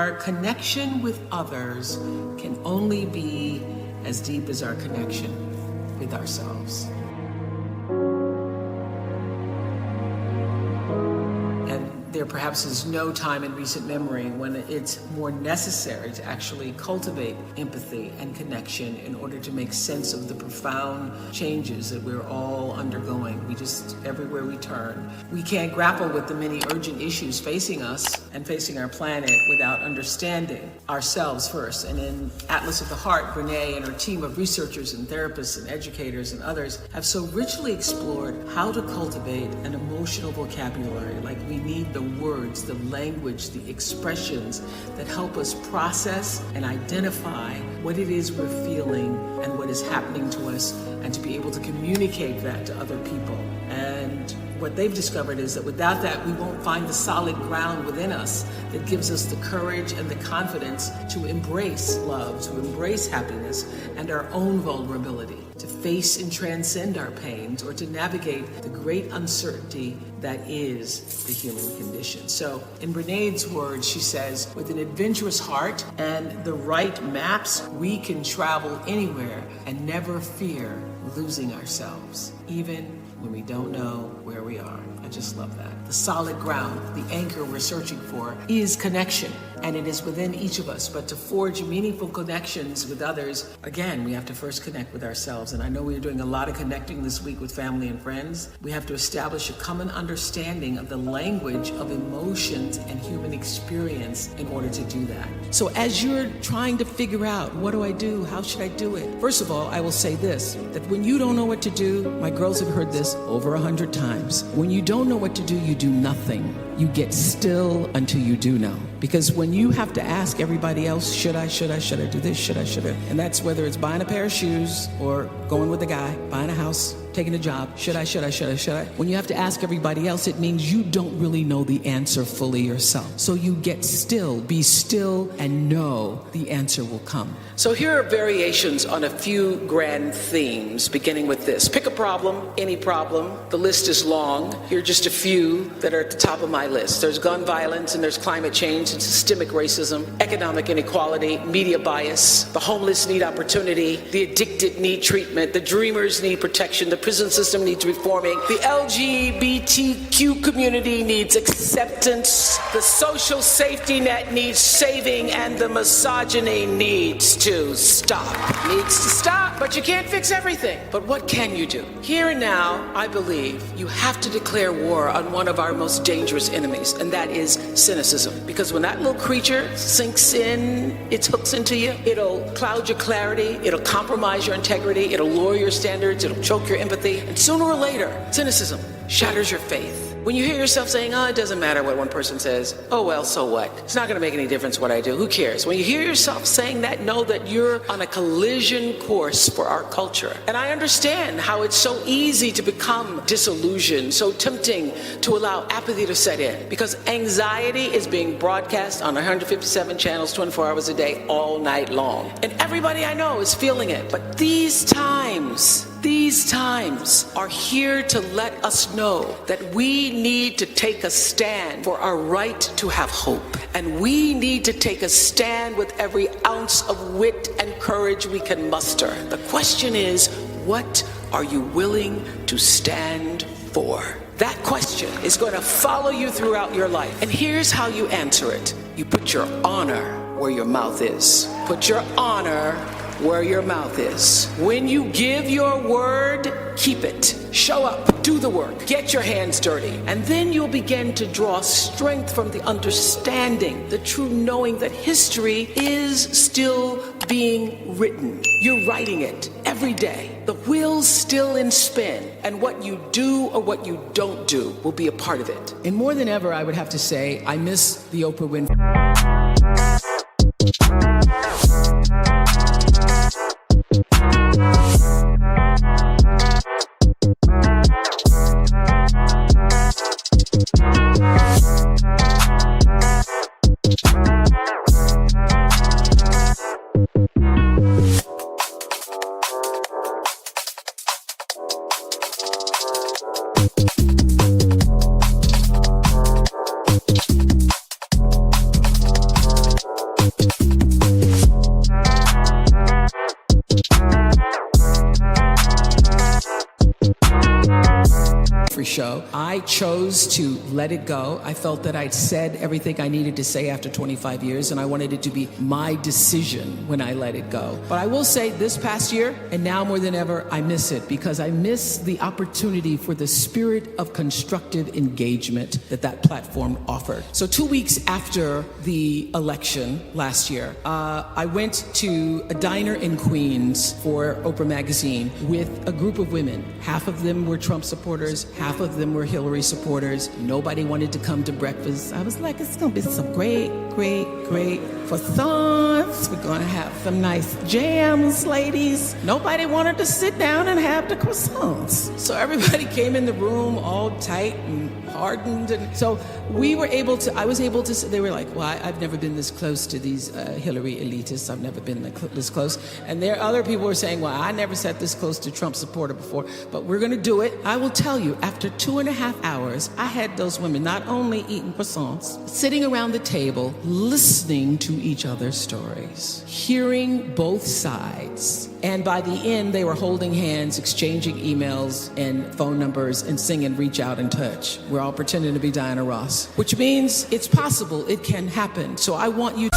our connection with others can only be as deep as our connection with ourselves. There perhaps is no time in recent memory when it's more necessary to actually cultivate empathy and connection in order to make sense of the profound changes that we're all undergoing. Everywhere we turn, we can't grapple with the many urgent issues facing us and facing our planet without understanding ourselves first. And in Atlas of the Heart, Brene and her team of researchers and therapists and educators and others have so richly explored how to cultivate an emotional vocabulary. Like, we need the words, the language, the expressions that help us process and identify what it is we're feeling and what is happening to us, and to be able to communicate that to other people. And what they've discovered is that without that, we won't find the solid ground within us that gives us the courage and the confidence to embrace love, to embrace happiness and our own vulnerability, to face and transcend our pains, or to navigate the great uncertainty that is the human condition. So in Brené's words, she says, with an adventurous heart and the right maps, we can travel anywhere and never fear losing ourselves, even when we don't know where we are. I just love that. The solid ground, the anchor we're searching for, is connection, and it is within each of us. But to forge meaningful connections with others, again, we have to first connect with ourselves. And I know we're doing a lot of connecting this week with family and friends. We have to establish a common understanding of the language of emotions and human experience in order to do that. So as you're trying to figure out, what do I do? How should I do it? First of all, I will say this, that when you don't know what to do, my girls have heard this over 100 times. When you don't know what to do, you do nothing. You get still until you do know. Because when you have to ask everybody else, should I do this, should I? And that's whether it's buying a pair of shoes or going with a guy, buying a house, taking a job, should I? When you have to ask everybody else, it means you don't really know the answer fully yourself. So you get still, be still, and know the answer will come. So here are variations on a few grand themes, beginning with this. Pick a problem, any problem. The list is long. Here are just a few that are at the top of my list. There's gun violence, and there's climate change and systemic racism, economic inequality, media bias, the homeless need opportunity, the addicted need treatment, the dreamers need protection, the prison system needs reforming, the LGBTQ community needs acceptance, the social safety net needs saving, and the misogyny needs to stop. Needs to stop, but you can't fix everything. But what can you do? Here and now, I believe you have to declare war on one of our most dangerous enemies, and that is cynicism. Because when that little creature sinks in, its hooks into you, it'll cloud your clarity, it'll compromise your integrity, it'll lower your standards, it'll choke your empathy, and sooner or later, cynicism shatters your faith. When you hear yourself saying, it doesn't matter what one person says, oh well, so what? It's not gonna make any difference what I do, who cares? When you hear yourself saying that, know that you're on a collision course for our culture. And I understand how it's so easy to become disillusioned, so tempting to allow apathy to set in, because anxiety is being broadcast on 157 channels 24 hours a day, all night long. And everybody I know is feeling it. But these times are here to let us know that we need to take a stand for our right to have hope. And we need to take a stand with every ounce of wit and courage we can muster. The question is, what are you willing to stand for? That question is going to follow you throughout your life. And here's how you answer it. You put your honor where your mouth is. Put your honor where your mouth is. When you give your word, keep it. Show up, do the work, get your hands dirty, and then you'll begin to draw strength from the understanding, the true knowing that history is still being written. You're writing it every day. The wheel's still in spin, and what you do or what you don't do will be a part of it. And more than ever, I would have to say, I miss the Oprah Winfrey. show. I chose to let it go. I felt that I'd said everything I needed to say after 25 years, and I wanted it to be my decision when I let it go. But I will say this past year, and now more than ever, I miss it because I miss the opportunity for the spirit of constructive engagement that platform offered. So 2 weeks after the election last year, I went to a diner in Queens for Oprah magazine with a group of women. Half of them were Trump supporters, half of them were Hillary supporters. Nobody wanted to come to breakfast. I was like, it's gonna be some great croissants. We're gonna have some nice jams, ladies. Nobody wanted to sit down and have the croissants. So everybody came in the room all tight and hardened. And so I was able to, they were like, well, I've never been this close to these Hillary elitists. I've never been this close. And there other people were saying, well, I never sat this close to Trump supporter before, but we're gonna do it. I will tell you, after 2.5 hours, I had those women not only eating croissants, sitting around the table, listening to each other's stories, hearing both sides. And by the end, they were holding hands, exchanging emails and phone numbers, and singing Reach Out and Touch. We're all pretending to be Diana Ross, which means it's possible, it can happen. So I want you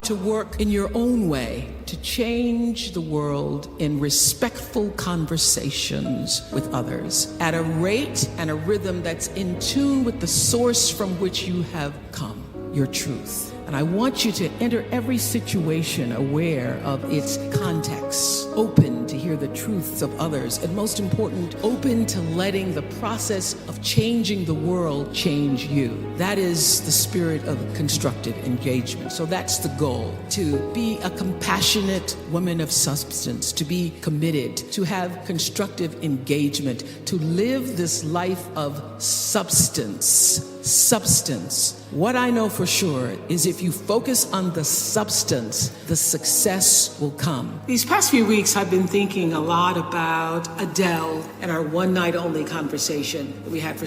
to work in your own way to change the world in respectful conversations with others at a rate and a rhythm that's in tune with the source from which you have come, your truth. And I want you to enter every situation aware of its context, open to hear the truths of others, and most important, open to letting the process of changing the world change you. That is the spirit of constructive engagement. So that's the goal, to be a compassionate woman of substance, to be committed, to have constructive engagement, to live this life of substance. What I know for sure is if you focus on the substance, the success will come. These past few weeks, I've been thinking a lot about Adele and our one night only conversation that we had for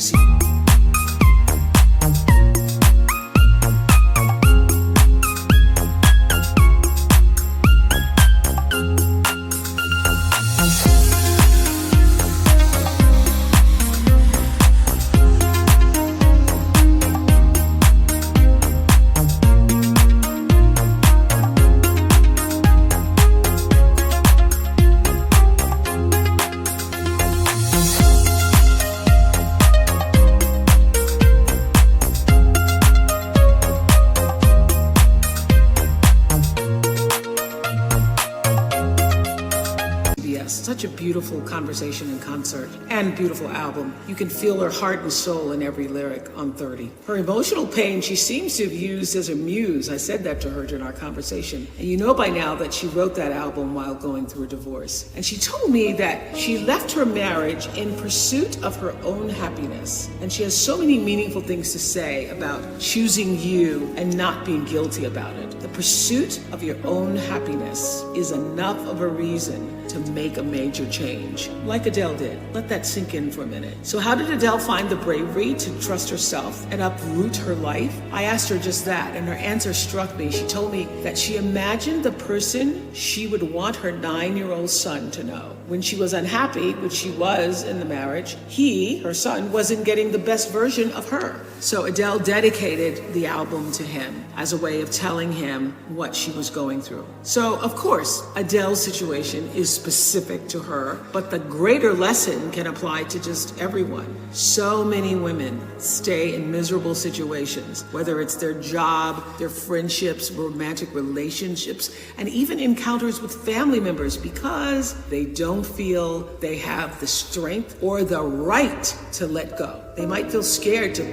such a beautiful conversation and concert and beautiful album. You can feel her heart and soul in every lyric on 30. Her emotional pain she seems to have used as a muse. I said that to her during our conversation. And you know by now that she wrote that album while going through a divorce. And she told me that she left her marriage in pursuit of her own happiness. And she has so many meaningful things to say about choosing you and not being guilty about it. The pursuit of your own happiness is enough of a reason to make a major change, like Adele did. Let that sink in for a minute. So how did Adele find the bravery to trust herself and uproot her life? I asked her just that, and her answer struck me. She told me that she imagined the person she would want her 9-year-old son to know. When she was unhappy, which she was in the marriage, he, her son, wasn't getting the best version of her. So Adele dedicated the album to him as a way of telling him what she was going through. So, of course, Adele's situation is specific to her, but the greater lesson can apply to just everyone. So many women stay in miserable situations, whether it's their job, their friendships, romantic relationships, and even encounters with family members because they don't feel they have the strength or the right to let go. They might feel scared to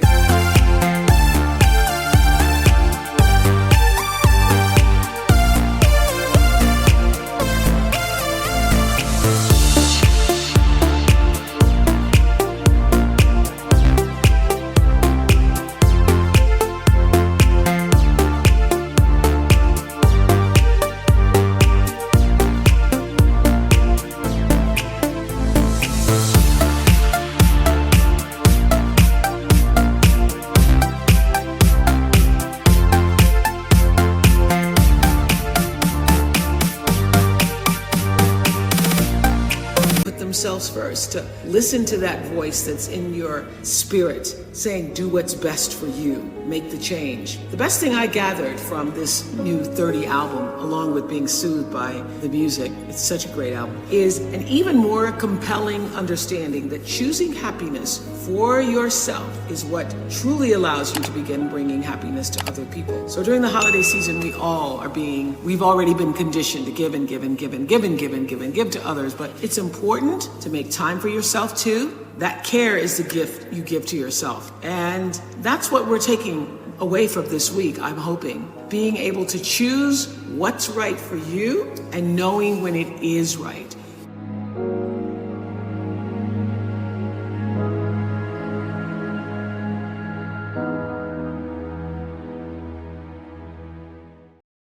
themselves first, to listen to that voice that's in your spirit saying, do what's best for you, make the change. The best thing I gathered from this new 30 album, along with being soothed by the music, it's such a great album, is an even more compelling understanding that choosing happiness for yourself is what truly allows you to begin bringing happiness to other people. So during the holiday season, we've already been conditioned to give and give and give and give and give and give and give to others, but it's important to make time for yourself too. That care is the gift you give to yourself. And that's what we're taking away from this week, I'm hoping. Being able to choose what's right for you and knowing when it is right.